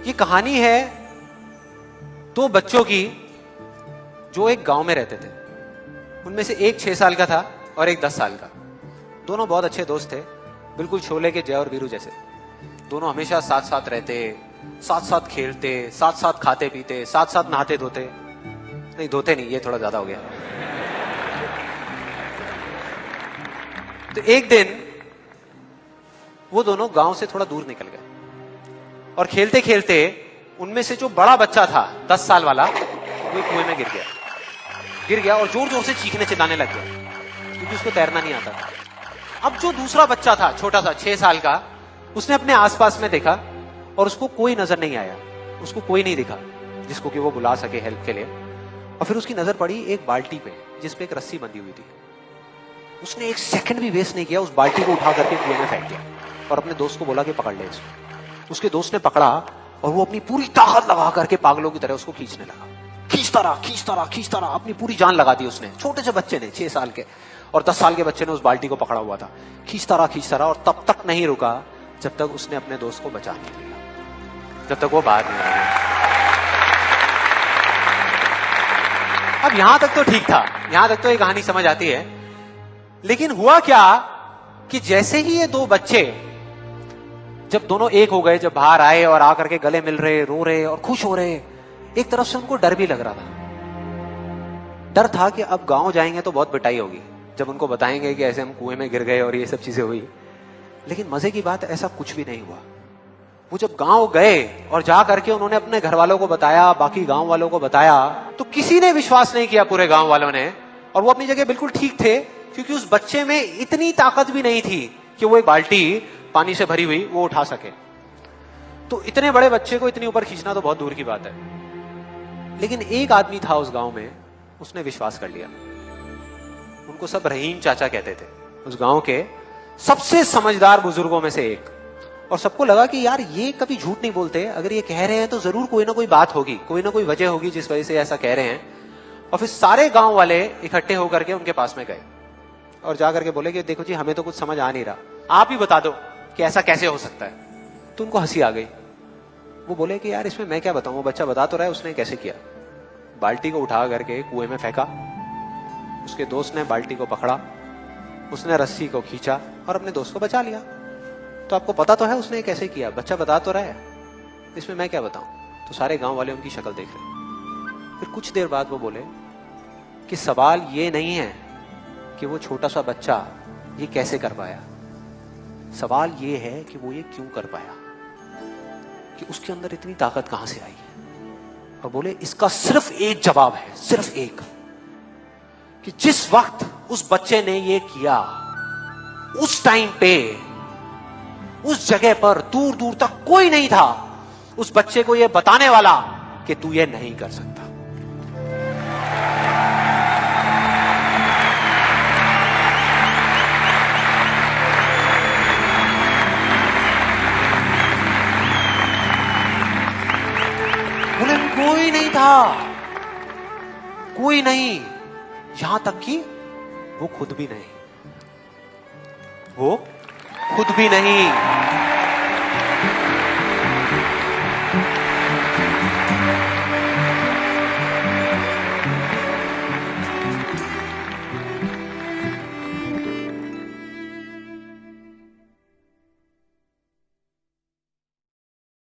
ये कहानी है दो बच्चों की जो एक गांव में रहते थे। उनमें से एक 6 साल का था और एक 10 साल का। दोनों बहुत अच्छे दोस्त थे, बिल्कुल शोले के जय और वीरू जैसे। दोनों हमेशा साथ साथ रहते, साथ साथ खेलते, साथ साथ खाते पीते, साथ साथ नहाते धोते। नहीं धोते नहीं, ये थोड़ा ज्यादा हो गया। तो एक दिन वो दोनों गांव से थोड़ा दूर निकल गए और खेलते खेलते उनमें से जो बड़ा बच्चा था 10 साल वाला, वो कुएं में गिर गया और जोर जोर से चीखने चिल्लाने लग गया क्योंकि उसको तैरना नहीं आता था। अब जो दूसरा बच्चा था, छोटा सा 6 साल का, उसने अपने आसपास में देखा और उसको कोई नजर नहीं आया, उसको कोई नहीं दिखा जिसको कि वो बुला सके हेल्प के लिए। और फिर उसकी नजर पड़ी एक बाल्टी पे जिसपे एक रस्सी बंधी हुई थी। उसने एक सेकंड भी वेस्ट नहीं किया, उस बाल्टी को उठा करके कुएं में फेंक दिया और अपने दोस्त को बोला कि पकड़ ले इसको। उसके दोस्त ने पकड़ा और वो अपनी पूरी ताकत लगा करके पागलों की तरह उसको खींचने लगा। खींचता रहा, अपनी पूरी जान लगा दी उसने। छोटे से बच्चे ने, 6 साल के और 10 साल के बच्चे ने उस बाल्टी को पकड़ा हुआ था। खींचता रहा और तब तक नहीं रुका जब तक उसने अपने दोस्त को बचा नहीं लिया, जब तक वो बाहर नहीं आया। अब यहां तक तो ठीक था, यहां तक तो ये कहानी समझ आती है। लेकिन हुआ क्या कि जैसे ही ये दो बच्चे जब दोनों एक हो गए, जब बाहर आए और आकर के गले मिल रहे, रो रहे और खुश हो रहे, एक तरफ से उनको डर भी लग रहा था। डर था कि अब गांव जाएंगे तो बहुत पिटाई होगी जब उनको बताएंगे कि ऐसे हम कुएं में गिर गए और ये सब चीजें हुई। लेकिन मजे की बात, ऐसा कुछ भी नहीं हुआ। वो जब गांव गए और जा करके उन्होंने अपने घर वालों को बताया, बाकी गांव वालों को बताया, तो किसी ने विश्वास नहीं किया, पूरे गांव वालों ने। और वो अपनी जगह बिल्कुल ठीक थे क्योंकि उस बच्चे में इतनी ताकत भी नहीं थी कि वो एक बाल्टी पानी से भरी हुई वो उठा सके। तो इतने बड़े बच्चे को इतनी ऊपर खींचना तो बहुत दूर की बात है। लेकिन एक आदमी था उस गांव में, उसने विश्वास कर लिया। उनको सब रहीम चाचा कहते थे, उस गांव के सबसे समझदार बुजुर्गों में से एक। और सबको लगा कि यार ये कभी झूठ नहीं बोलते, अगर ये कह रहे हैं तो जरूर कोई ना कोई बात होगी, कोई ना कोई वजह होगी जिस वजह से ऐसा कह रहे हैं। और फिर सारे गांव वाले इकट्ठे होकर के उनके पास में गए और जाकर के बोले कि देखो जी, हमें तो कुछ समझ आ नहीं रहा, आप ही बता दो कि ऐसा कैसे हो सकता है। तो उनको हंसी आ गई। वो बोले कि यार इसमें मैं क्या बताऊं, वो बच्चा बता तो रहा है उसने कैसे किया। बाल्टी को उठा करके कुएं में फेंका, उसके दोस्त ने बाल्टी को पकड़ा, उसने रस्सी को खींचा और अपने दोस्त को बचा लिया। तो आपको पता तो है उसने कैसे किया, बच्चा बता तो रहा है, इसमें मैं क्या बताऊं। तो सारे गांव वाले उनकी शक्ल देख रहे। फिर कुछ देर बाद वो बोले कि सवाल ये नहीं है कि वो छोटा सा बच्चा ये कैसे कर पाया, सवाल ये है कि वो ये क्यों कर पाया, कि उसके अंदर इतनी ताकत कहां से आई। और बोले इसका सिर्फ एक जवाब है, सिर्फ एक, कि जिस वक्त उस बच्चे ने ये किया, उस टाइम पे उस जगह पर दूर दूर तक कोई नहीं था उस बच्चे को ये बताने वाला कि तू ये नहीं कर सकता। बोले कोई नहीं था, कोई नहीं, यहां तक कि वो खुद भी नहीं, वो खुद भी नहीं।